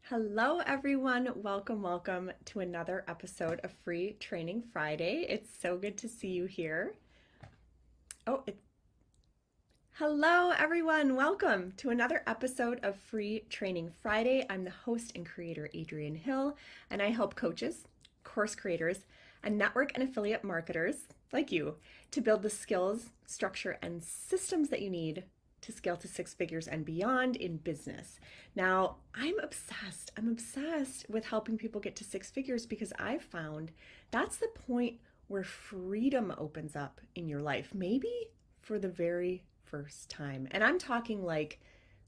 Hello, everyone. Welcome to another episode of Free Training Friday. It's so good to see you here. Oh, it's Hello, everyone. Welcome to another episode of Free Training Friday. I'm the host and creator, Adrienne Hill, and I help coaches, course creators, and network and affiliate marketers like you to build the skills, structure, and systems that you need to scale to six figures and beyond in business. Now, I'm obsessed. I'm obsessed with helping people get to six figures because I've found that's the point where freedom opens up in your life, maybe for the very first time. And I'm talking like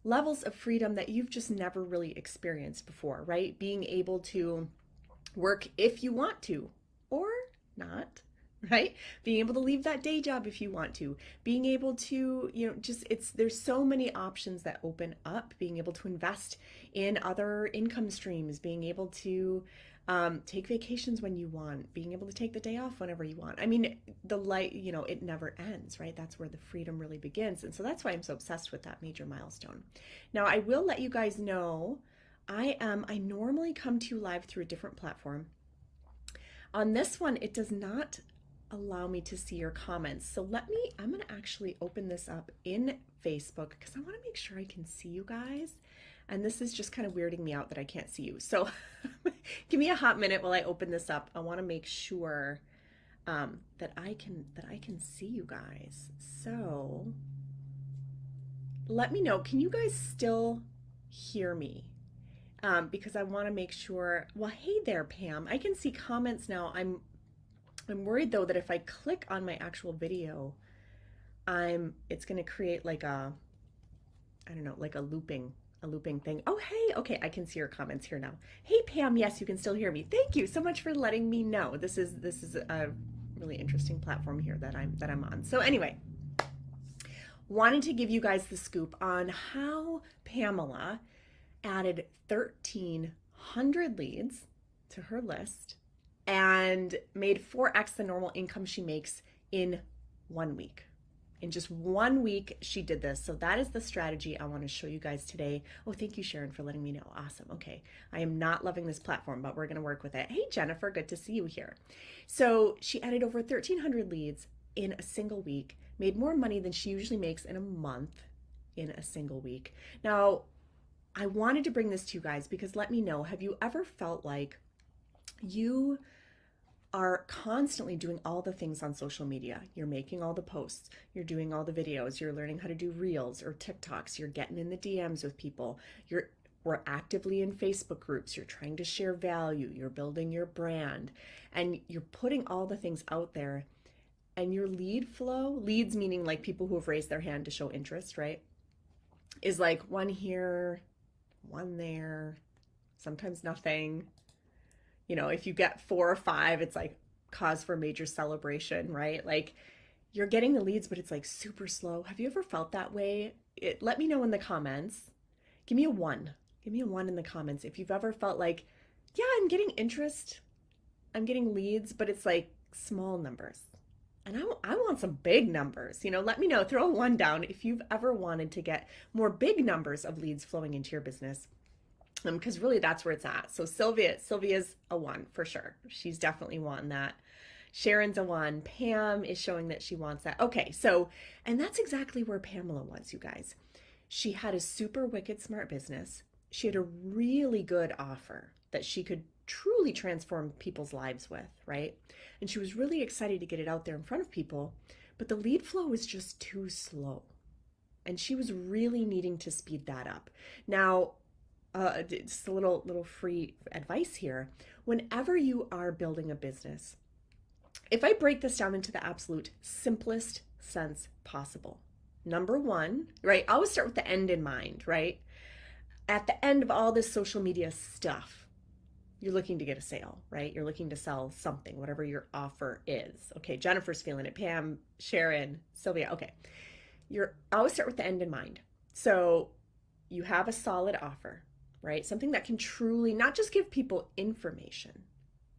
levels of freedom that you've just never really experienced before, right? Being able to work if you want to or not, right? Being able to leave that day job if you want to, being able to, there's so many options that open up, being able to invest in other income streams, being able to take vacations when you want, being able to take the day off whenever you want. I mean, it never ends, right? That's where the freedom really begins. And so that's why I'm so obsessed with that major milestone. Now, I will let you guys know I normally come to you live through a different platform. On this one, it does not allow me to see your comments. So I'm going to actually open this up in Facebook because I want to make sure I can see you guys. And this is just kind of weirding me out that I can't see you. So give me a hot minute while I open this up. I want to make sure that I can see you guys. So let me know. Can you guys still hear me? Because I want to make sure. Well, hey there, Pam. I can see comments now. I'm worried though that if I click on my actual video, it's going to create like a, I don't know, like a looping thing. Oh, hey, okay, I can see your comments here now. Hey, Pam, yes, you can still hear me. Thank you so much for letting me know. This is a really interesting platform here that I'm on. So anyway, wanted to give you guys the scoop on how Pamela added 1,300 leads to her list and made 4x the normal income she makes in 1 week. In just 1 week, she did this. So that is the strategy I want to show you guys today. Oh, thank you, Sharon, for letting me know. Awesome. Okay. I am not loving this platform, but we're going to work with it. Hey, Jennifer, good to see you here. So she added over 1,300 leads in a single week, made more money than she usually makes in a month in a single week. Now, I wanted to bring this to you guys because let me know, have you ever felt like you are constantly doing all the things on social media? You're making all the posts, you're doing all the videos, you're learning how to do reels or TikToks, you're getting in the DMs with people, we're actively in Facebook groups, you're trying to share value, you're building your brand, and you're putting all the things out there, and your lead flow, leads meaning like people who have raised their hand to show interest, right, is like one here, one there, sometimes nothing. If you get 4 or 5, it's like cause for major celebration, right? Like you're getting the leads, but it's like super slow. Have you ever felt that way? Let me know in the comments. Give me a 1. Give me a 1 in the comments if you've ever felt like, yeah, I'm getting interest, I'm getting leads, but it's like small numbers. And I want some big numbers. Let me know. Throw a 1 down if you've ever wanted to get more big numbers of leads flowing into your business. Because really that's where it's at. So Sylvia's a 1 for sure. She's definitely wanting that. Sharon's a 1. Pam is showing that she wants that. Okay, so, and that's exactly where Pamela was, you guys. She had a super wicked smart business. She had a really good offer that she could truly transform people's lives with, right? And she was really excited to get it out there in front of people, but the lead flow was just too slow. And she was really needing to speed that up. Now, just a little free advice here. Whenever you are building a business, if I break this down into the absolute simplest sense possible, number 1, right? I always start with the end in mind, right? At the end of all this social media stuff, you're looking to get a sale, right? You're looking to sell something, whatever your offer is. Okay, Jennifer's feeling it. Pam, Sharon, Sylvia. Okay, I always start with the end in mind. So you have a solid offer, right? Something that can truly not just give people information,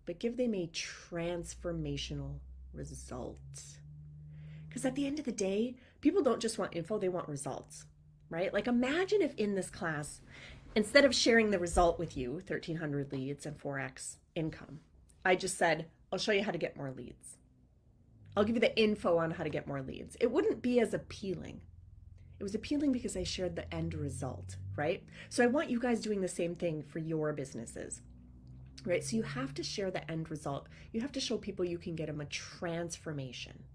but give them a transformational result. Because at the end of the day, people don't just want info, they want results, right? Like imagine if in this class, Instead of sharing the result with you, 1,300 leads and 4x income, I just said, I'll show you how to get more leads. I'll give you the info on how to get more leads. It wouldn't be as appealing. It was appealing because I shared the end result, right? So I want you guys doing the same thing for your businesses, right? So you have to share the end result. You have to show people you can get them a transformation,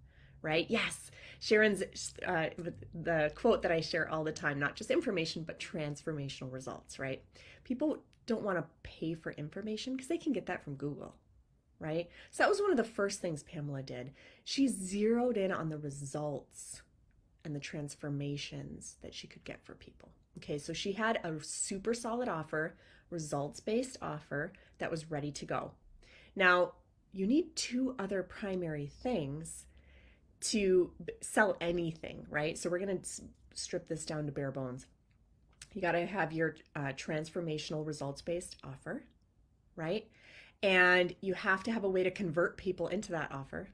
right? Yes, Sharon's, the quote that I share all the time, not just information, but transformational results, right? People don't want to pay for information because they can get that from Google, right? So that was one of the first things Pamela did. She zeroed in on the results and the transformations that she could get for people. Okay, so she had a super solid offer, results-based offer that was ready to go. Now, you need two other primary things to sell anything, right? So we're going to strip this down to bare bones. You got to have your transformational results-based offer, right? And you have to have a way to convert people into that offer.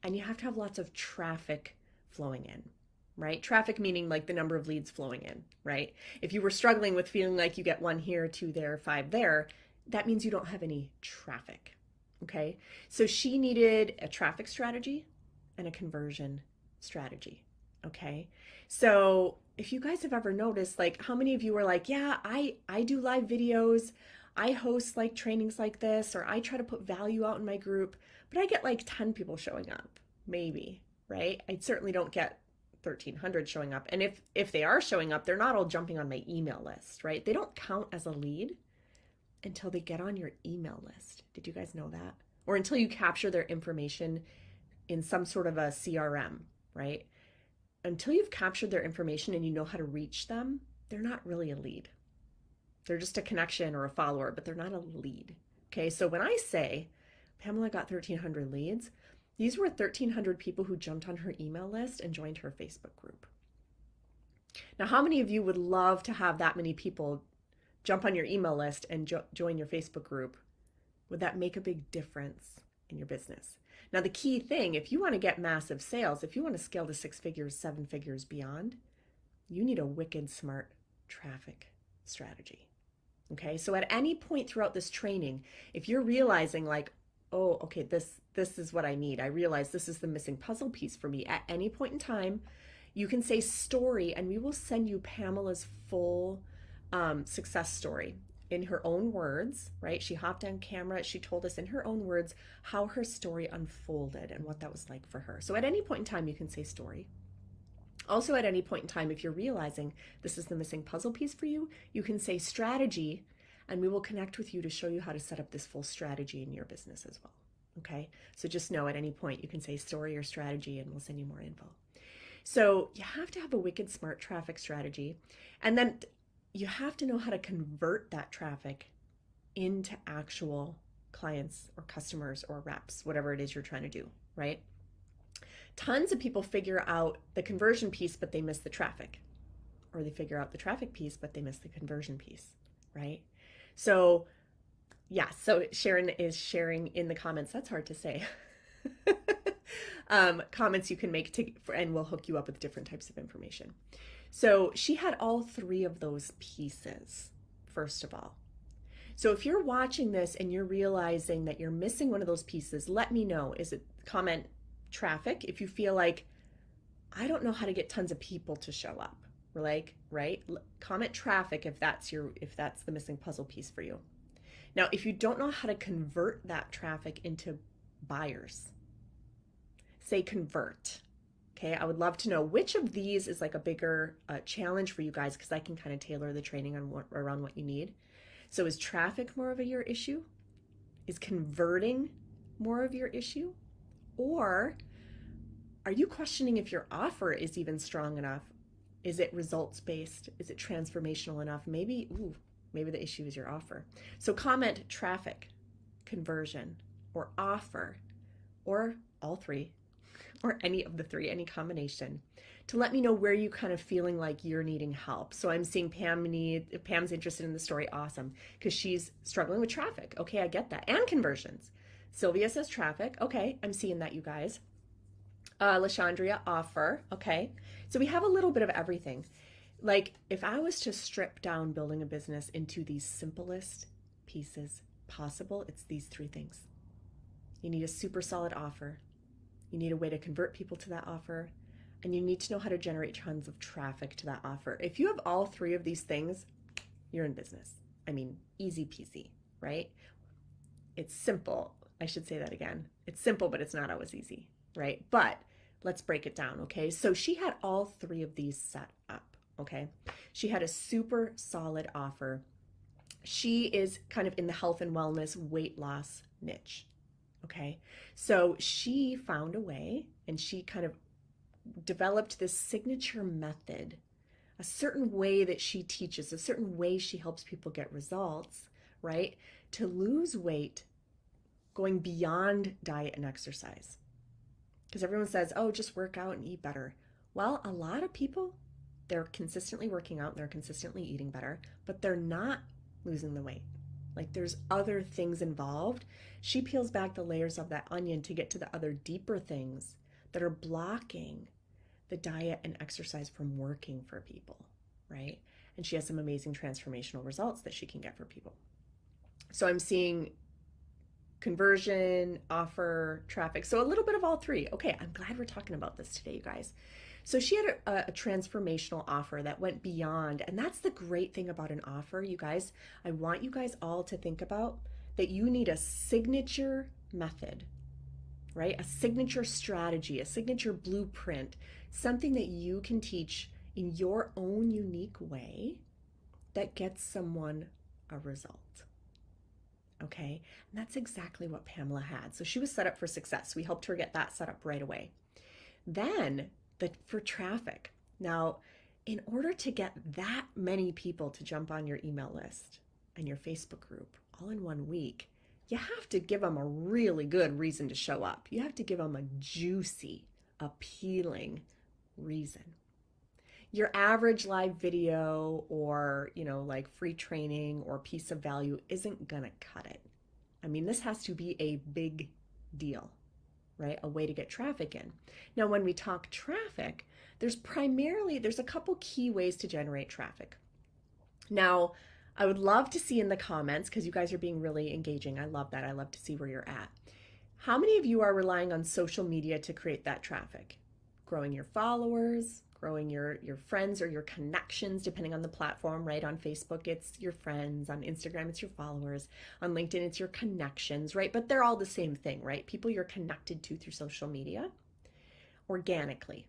And you have to have lots of traffic flowing in, right? Traffic meaning like the number of leads flowing in, right? If you were struggling with feeling like you get 1 here, 2 there, 5 there, that means you don't have any traffic, okay? So she needed a traffic strategy and a conversion strategy, okay? So if you guys have ever noticed, like how many of you are like, yeah, I do live videos, I host like trainings like this, or I try to put value out in my group, but I get like 10 people showing up, maybe, right? I certainly don't get 1,300 showing up. And if they are showing up, they're not all jumping on my email list, right? They don't count as a lead until they get on your email list. Did you guys know that? Or until you capture their information in some sort of a CRM, right? Until you've captured their information and you know how to reach them, they're not really a lead. They're just a connection or a follower, but they're not a lead. Okay, so when I say Pamela got 1,300 leads, these were 1,300 people who jumped on her email list and joined her Facebook group. Now, how many of you would love to have that many people jump on your email list and join your Facebook group? Would that make a big difference in your business? Now, the key thing, if you want to get massive sales, if you want to scale to 6 figures, 7 figures beyond, you need a wicked smart traffic strategy. Okay, so at any point throughout this training, if you're realizing like, oh, okay, this is what I need. I realize this is the missing puzzle piece for me. At any point in time, you can say story, and we will send you Pamela's full success story in her own words, right? She hopped on camera. She told us in her own words how her story unfolded and what that was like for her. So at any point in time, you can say story. Also, at any point in time, if you're realizing this is the missing puzzle piece for you, you can say strategy, and we will connect with you to show you how to set up this full strategy in your business as well. Okay, so just know at any point you can say story or strategy and we'll send you more info. So you have to have a wicked smart traffic strategy, and then you have to know how to convert that traffic into actual clients or customers or reps, whatever it is you're trying to do, right? Tons of people figure out the conversion piece, but they miss the traffic, or they figure out the traffic piece, but they miss the conversion piece, right? So yeah, so Sharon is sharing in the comments. That's hard to say. Comments you can make and we'll hook you up with different types of information. So she had all 3 of those pieces, first of all. So if you're watching this and you're realizing that you're missing one of those pieces, let me know. Is it comment traffic? If you feel like, I don't know how to get tons of people to show up, like, right? Comment traffic if that's the missing puzzle piece for you. Now, if you don't know how to convert that traffic into buyers, say convert. Okay, I would love to know which of these is like a bigger challenge for you guys, because I can kind of tailor the training around what you need. So is traffic more of your issue? Is converting more of your issue? Or are you questioning if your offer is even strong enough? Is it results-based? Is it transformational enough? Maybe the issue is your offer. So comment traffic, conversion, or offer, or all 3, or any of the 3, any combination, to let me know where you kind of feeling like you're needing help. So I'm seeing Pam's interested in the story. Awesome, because she's struggling with traffic. Okay, I get that. And conversions. Sylvia says traffic. Okay, I'm seeing that, you guys. LaShandria, offer. Okay, so we have a little bit of everything. Like, if I was to strip down building a business into the simplest pieces possible, it's these three things. You need a super solid offer. You need a way to convert people to that offer. And you need to know how to generate tons of traffic to that offer. If you have all three of these things, you're in business. I mean, easy peasy, right? It's simple. I should say that again. It's simple, but it's not always easy, right? But let's break it down, okay? So she had all three of these set up, okay? She had a super solid offer. She is kind of in the health and wellness weight loss niche, okay? So she found a way and she kind of developed this signature method, a certain way that she teaches, a certain way she helps people get results, right? To lose weight going beyond diet and exercise. Because everyone says, oh, just work out and eat better. Well, a lot of people, they're consistently working out and they're consistently eating better, but they're not losing the weight. Like there's other things involved. She peels back the layers of that onion to get to the other deeper things that are blocking the diet and exercise from working for people, right? And she has some amazing transformational results that she can get for people. So I'm seeing conversion, offer, traffic. So a little bit of all three. Okay, I'm glad we're talking about this today, you guys. So she had a transformational offer that went beyond, and that's the great thing about an offer, you guys. I want you guys all to think about that you need a signature method, right? A signature strategy, a signature blueprint, something that you can teach in your own unique way that gets someone a result. Okay, and that's exactly what Pamela had. So she was set up for success. We helped her get that set up right away. Then for traffic. Now, in order to get that many people to jump on your email list and your Facebook group all in 1 week, you have to give them a really good reason to show up. You have to give them a juicy, appealing reason. Your average live video or, like free training or piece of value isn't gonna cut it. I mean, this has to be a big deal, right? A way to get traffic in. Now, when we talk traffic, there's a couple key ways to generate traffic. Now, I would love to see in the comments, because you guys are being really engaging. I love that. I love to see where you're at. How many of you are relying on social media to create that traffic? Growing your followers, growing your friends or your connections, depending on the platform, right? On Facebook, it's your friends. On Instagram, it's your followers. On LinkedIn, it's your connections, right? But they're all the same thing, right? People you're connected to through social media organically,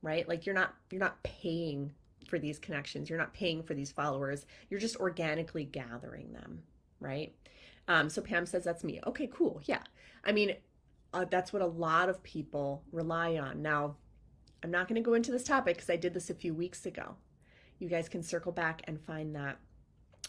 right? Like you're not paying for these connections. You're not paying for these followers. You're just organically gathering them, right? So Pam says that's me. Okay, cool. Yeah. I mean, that's what a lot of people rely on. Now, I'm not going to go into this topic because I did this a few weeks ago. You guys can circle back and find that.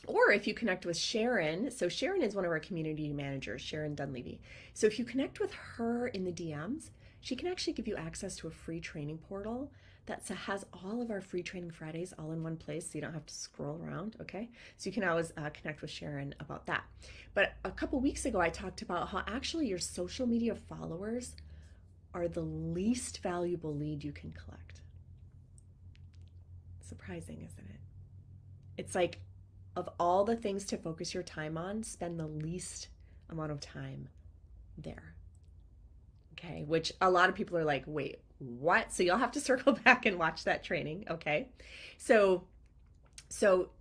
Or if you connect with Sharon, so Sharon is one of our community managers, Sharon Dunleavy. So if you connect with her in the DMs, she can actually give you access to a free training portal that has all of our free training Fridays all in one place, so you don't have to scroll around, okay? So you can always connect with Sharon about that. But a couple weeks ago, I talked about how actually your social media followers are the least valuable lead you can collect. Surprising, isn't it? It's like, of all the things to focus your time on, spend the least amount of time there. Okay, which a lot of people are like, wait, what? So you'll have to circle back and watch that training, okay? So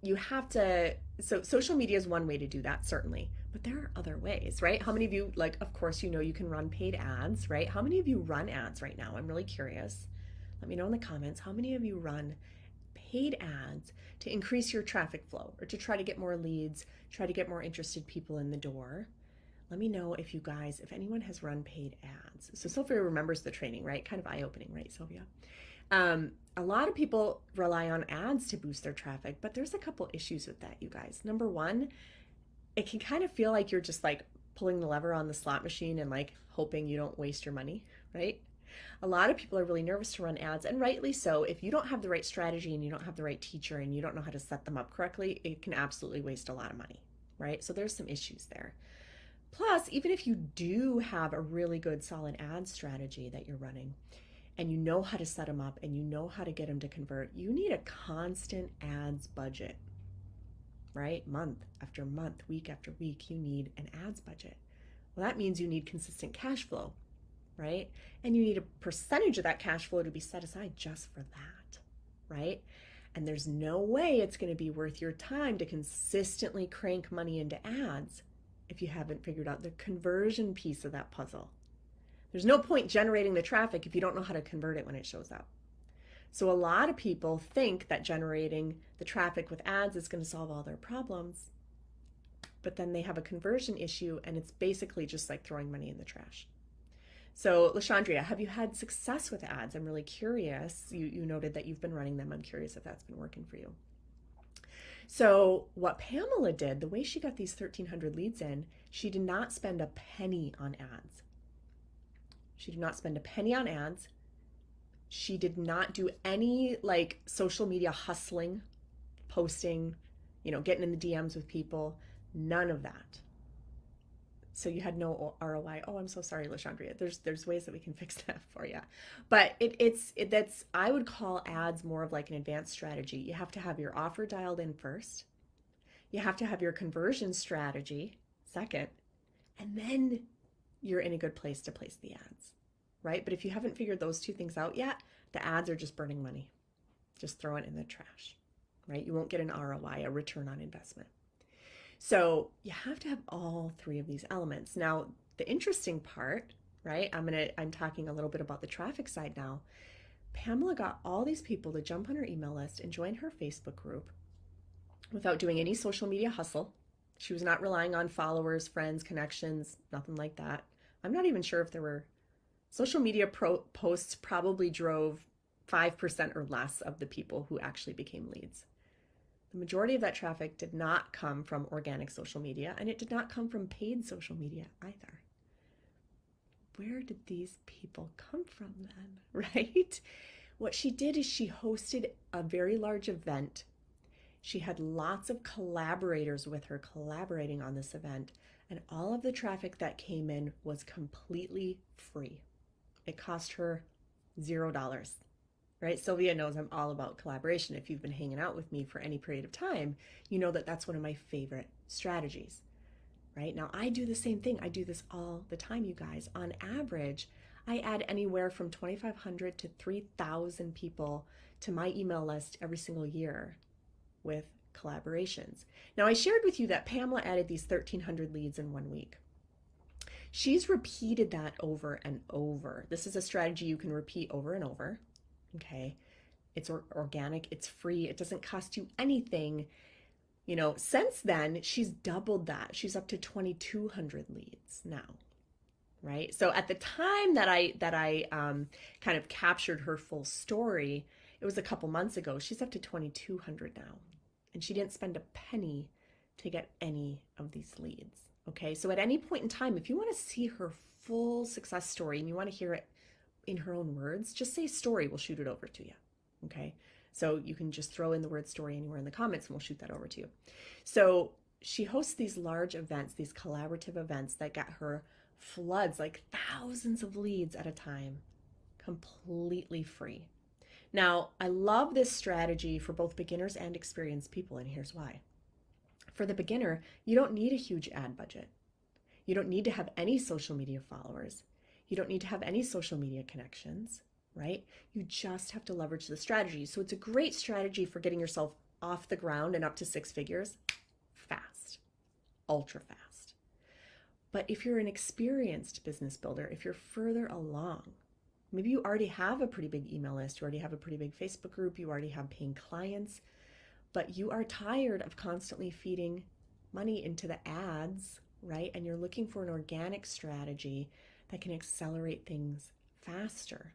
you have to, so social media is one way to do that, certainly, but there are other ways, right? How many of you, like, of course, you can run paid ads, right? How many of you run ads right now? I'm really curious. Let me know in the comments, how many of you run paid ads to increase your traffic flow or to try to get more leads, try to get more interested people in the door? Let me know if anyone has run paid ads. So Sylvia remembers the training, right? Kind of eye-opening, right, Sylvia? A lot of people rely on ads to boost their traffic, but there's a couple issues with that, you guys. Number one, it can kind of feel like you're just like pulling the lever on the slot machine and like hoping you don't waste your money, right? A lot of people are really nervous to run ads, and rightly so. If you don't have the right strategy and you don't have the right teacher and you don't know how to set them up correctly, it can absolutely waste a lot of money, right? So there's some issues there. Plus, even if you do have a really good solid ad strategy that you're running, and you know how to set them up and you know how to get them to convert, you need a constant ads budget, right? Month after month, week after week, you need an ads budget. Well, that means you need consistent cash flow, right? And you need a percentage of that cash flow to be set aside just for that, right? And there's no way it's going to be worth your time to consistently crank money into ads if you haven't figured out the conversion piece of that puzzle. There's no point generating the traffic if you don't know how to convert it when it shows up. So a lot of people think that generating the traffic with ads is going to solve all their problems, but then they have a conversion issue and it's basically just like throwing money in the trash. So LaShandria, have you had success with ads? I'm really curious. You noted that you've been running them. I'm curious if that's been working for you. So what Pamela did, the way she got these 1,300 leads in, she did not spend a penny on ads. She did not spend a penny on ads. She did not do any like social media hustling, posting, getting in the DMs with people, none of that. So you had no ROI. Oh, I'm so sorry, LaShandria. There's ways that we can fix that for you. But that's, I would call ads more of like an advanced strategy. You have to have your offer dialed in first. You have to have your conversion strategy second. And then you're in a good place to place the ads, right? But if you haven't figured those two things out yet, the ads are just burning money. Just throw it in the trash, right? You won't get an ROI, a return on investment. So you have to have all three of these elements. Now, the interesting part, right? I'm talking a little bit about the traffic side now. Pamela got all these people to jump on her email list and join her Facebook group without doing any social media hustle. She was not relying on followers, friends, connections, nothing like that. I'm not even sure if there were social media posts probably drove 5% or less of the people who actually became leads. The majority of that traffic did not come from organic social media, and it did not come from paid social media either. Where did these people come from then, right? What she did is she hosted a very large event. She had lots of collaborators with her collaborating on this event, and all of the traffic that came in was completely free. It cost her $0. Right? Sylvia knows I'm all about collaboration. If you've been hanging out with me for any period of time, you know that that's one of my favorite strategies, right? Now, I do the same thing. I do this all the time, you guys. On average, I add anywhere from 2,500 to 3,000 people to my email list every single year with collaborations. Now, I shared with you that Pamela added these 1,300 leads in 1 week. She's repeated that over and over. This is a strategy you can repeat over and over. Okay, it's organic, it's free, it doesn't cost you anything. Since then, she's doubled that. She's up to 2,200 leads now, right? So at the time that I kind of captured her full story, it was a couple months ago. She's up to 2,200 now, and she didn't spend a penny to get any of these leads. Okay, so at any point in time, if you want to see her full success story and you want to hear it in her own words, just say story, we'll shoot it over to you. Okay, so you can just throw in the word story anywhere in the comments and we'll shoot that over to you. So she hosts these large events, these collaborative events that get her floods, like thousands of leads at a time, completely free. Now, I love this strategy for both beginners and experienced people, and here's why. For the beginner, you don't need a huge ad budget. You don't need to have any social media followers. You don't need to have any social media connections, right? You just have to leverage the strategy. So it's a great strategy for getting yourself off the ground and up to 6 figures fast, ultra fast. But if you're an experienced business builder, if you're further along, maybe you already have a pretty big email list, you already have a pretty big Facebook group, you already have paying clients, but you are tired of constantly feeding money into the ads, right? And you're looking for an organic strategy that can accelerate things faster.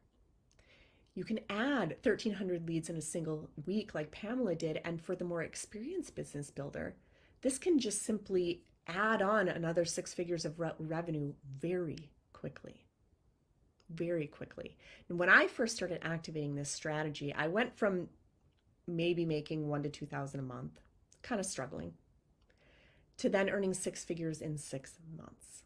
You can add 1,300 leads in a single week like Pamela did, and for the more experienced business builder, this can just simply add on another 6 figures of revenue very quickly. Very quickly. And when I first started activating this strategy, I went from maybe making $1,000 to $2,000 a month, kind of struggling, to then earning 6 figures in 6 months.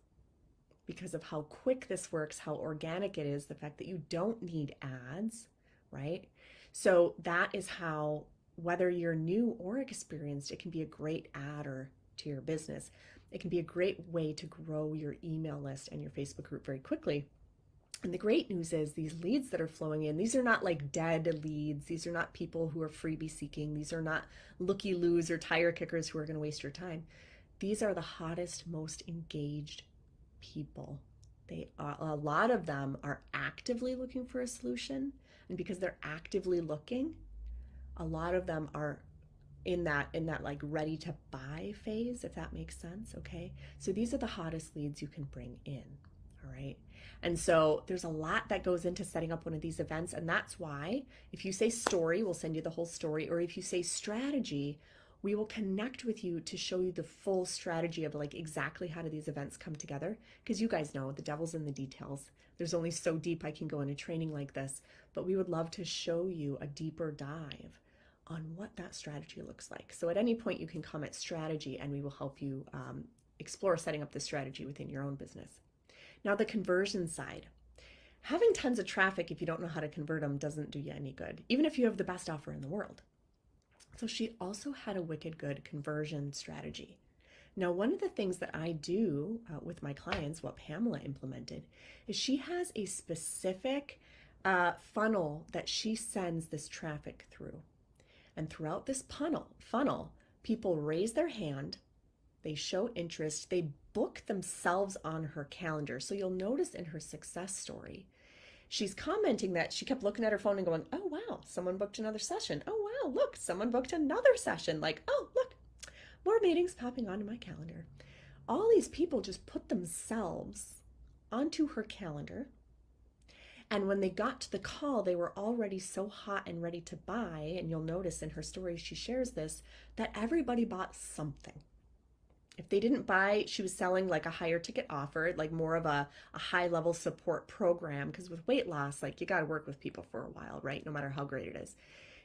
because of how quick this works, how organic it is, the fact that you don't need ads, right? So that is how, whether you're new or experienced, it can be a great adder to your business. It can be a great way to grow your email list and your Facebook group very quickly. And the great news is these leads that are flowing in, these are not like dead leads. These are not people who are freebie seeking. These are not looky-loos or tire kickers who are going to waste your time. These are the hottest, most engaged people. They are, a lot of them are actively looking for a solution. And because they're actively looking, a lot of them are in that like ready to buy phase, if that makes sense. Okay. So these are the hottest leads you can bring in. All right. And so there's a lot that goes into setting up one of these events. And that's why if you say story, we'll send you the whole story. Or if you say strategy, we will connect with you to show you the full strategy of like exactly how do these events come together. Because you guys know the devil's in the details. There's only so deep I can go in a training like this, but we would love to show you a deeper dive on what that strategy looks like. So at any point you can comment strategy and we will help you explore setting up the strategy within your own business. Now the conversion side. Having tons of traffic if you don't know how to convert them doesn't do you any good, even if you have the best offer in the world. So she also had a wicked good conversion strategy. Now, one of the things that I do with my clients, what Pamela implemented, is she has a specific funnel that she sends this traffic through. And throughout this funnel, people raise their hand, they show interest, they book themselves on her calendar. So you'll notice in her success story, she's commenting that she kept looking at her phone and going, oh, wow, someone booked another session. Oh, wow, look, someone booked another session. Like, oh, look, more meetings popping onto my calendar. All these people just put themselves onto her calendar. And when they got to the call, they were already so hot and ready to buy. And you'll notice in her story, she shares this, that everybody bought something. If they didn't buy, she was selling like a higher ticket offer, like more of a high level support program. Because with weight loss, like you got to work with people for a while, right? No matter how great it is.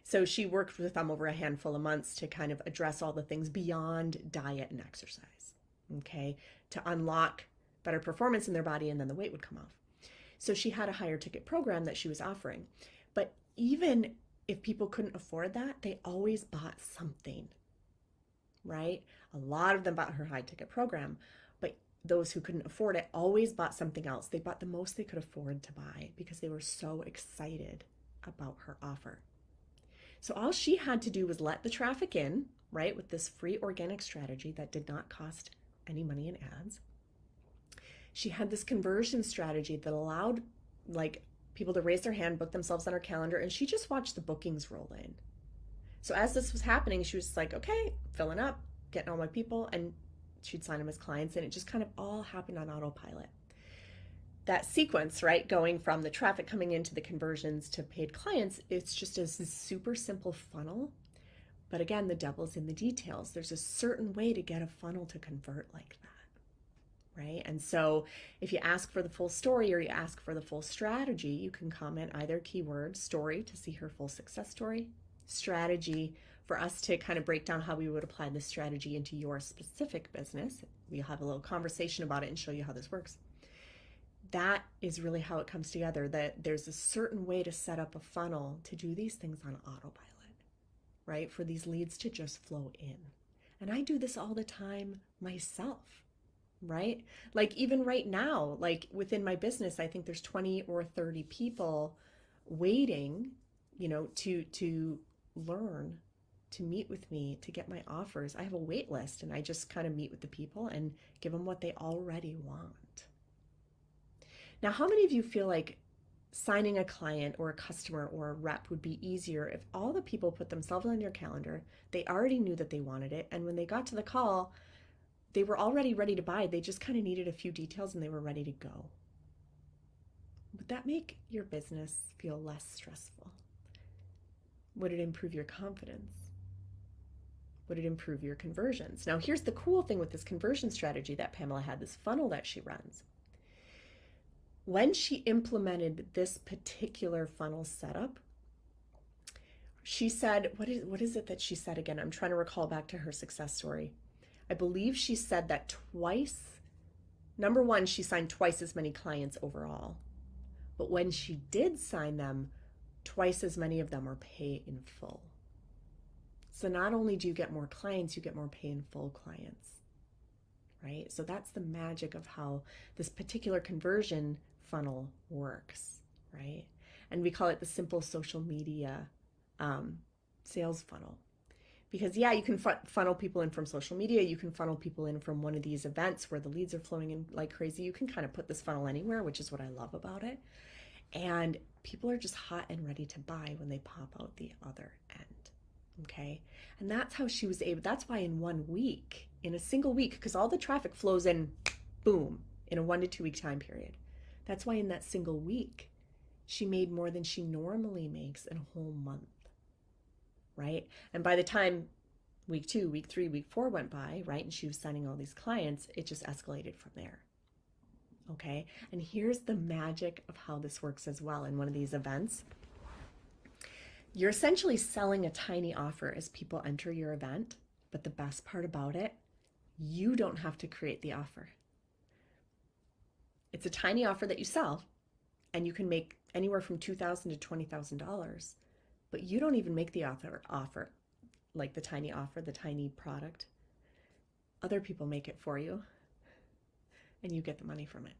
So she worked with them over a handful of months to kind of address all the things beyond diet and exercise, okay, to unlock better performance in their body, and then the weight would come off. So she had a higher ticket program that she was offering. But even if people couldn't afford that, they always bought something, right? A lot of them bought her high ticket program, but those who couldn't afford it always bought something else. They bought the most they could afford to buy because they were so excited about her offer. So all she had to do was let the traffic in, right, with this free organic strategy that did not cost any money in ads. She had this conversion strategy that allowed like people to raise their hand, book themselves on her calendar, and she just watched the bookings roll in. So as this was happening, she was like, okay, filling up, getting all my people, and she'd sign them as clients, and it just kind of all happened on autopilot. That sequence, right, going from the traffic coming into the conversions to paid clients, it's just a super simple funnel. But again, the devil's in the details. There's a certain way to get a funnel to convert like that, right? And so if you ask for the full story or you ask for the full strategy, you can comment either keyword, story, to see her full success story, strategy, for us to kind of break down how we would apply this strategy into your specific business. We'll have a little conversation about it and show you how this works. That is really how it comes together, that there's a certain way to set up a funnel to do these things on autopilot, right? For these leads to just flow in. And I do this all the time myself, right? Like even right now, like within my business, I think there's 20 or 30 people waiting, you know, to learn, to meet with me, to get my offers. I have a wait list and I just kind of meet with the people and give them what they already want. Now, how many of you feel like signing a client or a customer or a rep would be easier if all the people put themselves on your calendar, they already knew that they wanted it, and when they got to the call, they were already ready to buy, they just kind of needed a few details and they were ready to go? Would that make your business feel less stressful? Would it improve your confidence? Would it improve your conversions? Now, here's the cool thing with this conversion strategy that Pamela had, this funnel that she runs. When she implemented this particular funnel setup, she said, what is it that she said again? I'm trying to recall back to her success story. I believe she said that Number one, she signed twice as many clients overall. But when she did sign them, twice as many of them were pay in full. So not only do you get more clients, you get more pay in full clients, right? So that's the magic of how this particular conversion funnel works, right? And we call it the simple social media sales funnel. Because yeah, you can funnel people in from social media. You can funnel people in from one of these events where the leads are flowing in like crazy. You can kind of put this funnel anywhere, which is what I love about it. And people are just hot and ready to buy when they pop out the other end. Okay. And that's how she was able, that's why in 1 week, in a single week, because all the traffic flows in, boom, in a 1 to 2 week time period. That's why in that single week, she made more than she normally makes in a whole month. Right? And by the time week 2, week 3, week 4 went by, right, and she was signing all these clients, it just escalated from there. Okay? And here's the magic of how this works as well in one of these events. You're essentially selling a tiny offer as people enter your event, but the best part about it, you don't have to create the offer. It's a tiny offer that you sell, and you can make anywhere from $2,000 to $20,000. But you don't even make the offer, like the tiny offer, the tiny product. Other people make it for you, and you get the money from it.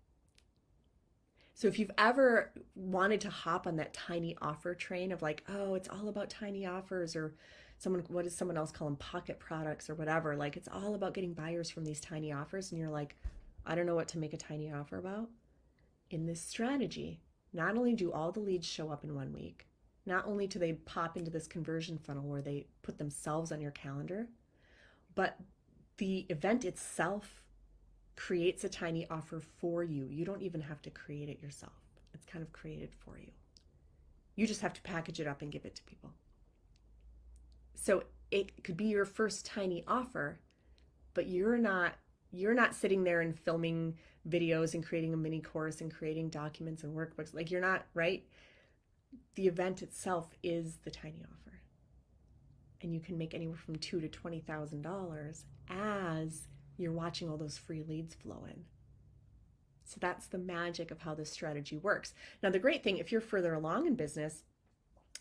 So if you've ever wanted to hop on that tiny offer train of like, oh, it's all about tiny offers, or what does someone else call them, pocket products or whatever, like it's all about getting buyers from these tiny offers, and you're like, I don't know what to make a tiny offer about. In this strategy, not only do all the leads show up in 1 week, not only do they pop into this conversion funnel where they put themselves on your calendar, but the event itself creates a tiny offer for you. You don't even have to create it yourself. It's kind of created for you. You just have to package it up and give it to people. So it could be your first tiny offer, but you're not sitting there and filming videos and creating a mini course and creating documents and workbooks. Like you're not, right? The event itself is the tiny offer. And you can make anywhere from $2,000 to $20,000 as you're watching all those free leads flow in. So that's the magic of how this strategy works. Now, the great thing, if you're further along in business,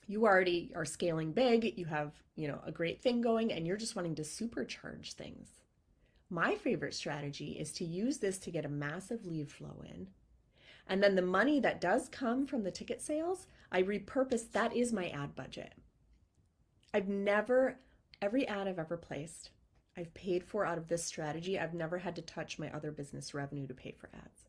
you already are scaling big, you have, a great thing going, and you're just wanting to supercharge things. My favorite strategy is to use this to get a massive lead flow in. And then the money that does come from the ticket sales, I repurpose, that is my ad budget. Every ad I've ever placed, I've paid for out of this strategy. I've never had to touch my other business revenue to pay for ads.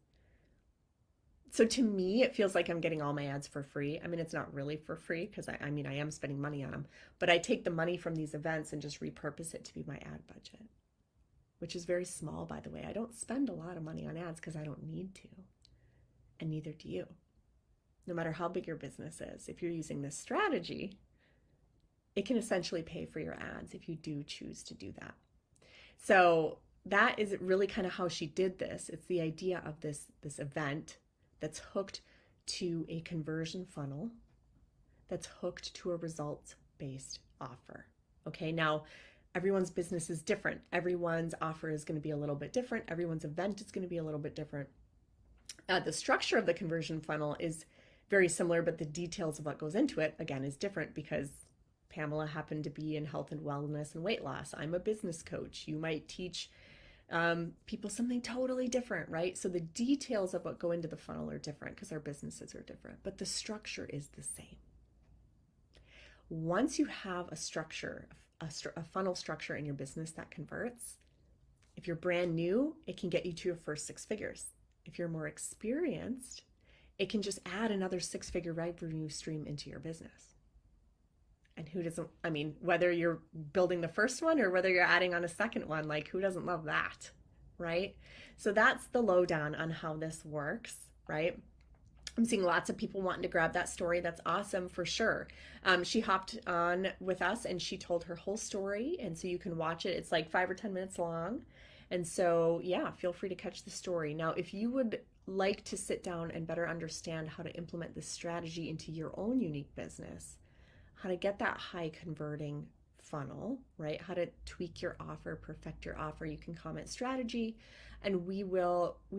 So to me, it feels like I'm getting all my ads for free. I mean, it's not really for free because I am spending money on them, but I take the money from these events and just repurpose it to be my ad budget, which is very small, by the way. I don't spend a lot of money on ads because I don't need to, and neither do you. No matter how big your business is, if you're using this strategy, it can essentially pay for your ads if you do choose to do that. So that is really kind of how she did this. It's the idea of this event that's hooked to a conversion funnel, that's hooked to a results-based offer. Okay, now everyone's business is different. Everyone's offer is going to be a little bit different. Everyone's event is going to be a little bit different. The structure of the conversion funnel is very similar, but the details of what goes into it, again, is different because Pamela happened to be in health and wellness and weight loss. I'm a business coach. You might teach people something totally different, right? So the details of what go into the funnel are different because our businesses are different, but the structure is the same. Once you have a structure, a funnel structure in your business that converts, if you're brand new, it can get you to your first 6 figures. If you're more experienced, it can just add another 6-figure revenue stream into your business. And who doesn't, whether you're building the first one or whether you're adding on a second one, like who doesn't love that, right? So that's the lowdown on how this works, right? I'm seeing lots of people wanting to grab that story. That's awesome for sure. She hopped on with us and she told her whole story. And so you can watch it. It's like 5 or 10 minutes long. And so, yeah, feel free to catch the story. Now, if you would like to sit down and better understand how to implement this strategy into your own unique business, how to get that high converting funnel, right? How to tweak your offer, perfect your offer. You can comment strategy, and we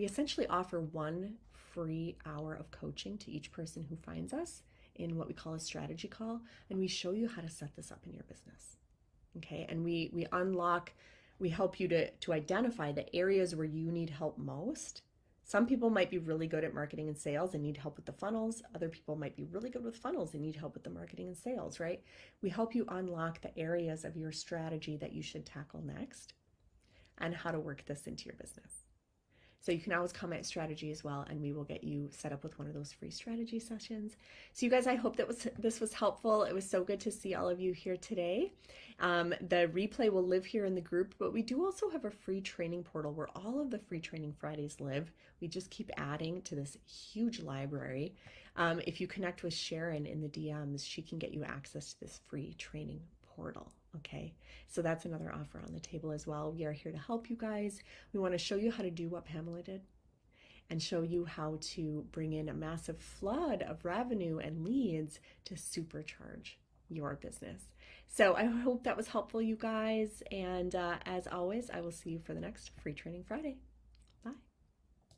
essentially offer 1 free hour of coaching to each person who finds us in what we call a strategy call, and we show you how to set this up in your business. Okay, and we help you to identify the areas where you need help most. Some people might be really good at marketing and sales and need help with the funnels. Other people might be really good with funnels and need help with the marketing and sales, right? We help you unlock the areas of your strategy that you should tackle next and how to work this into your business. So you can always comment strategy as well, and we will get you set up with one of those free strategy sessions. So you guys, I hope this was helpful. It was so good to see all of you here today. The replay will live here in the group, but we do also have a free training portal where all of the free training Fridays live. We just keep adding to this huge library. If you connect with Sharon in the DMs, she can get you access to this free training portal. Okay, so that's another offer on the table as well. We are here to help you guys. We want to show you how to do what Pamela did and show you how to bring in a massive flood of revenue and leads to supercharge your business. So I hope that was helpful, you guys. And as always, I will see you for the next Free Training Friday.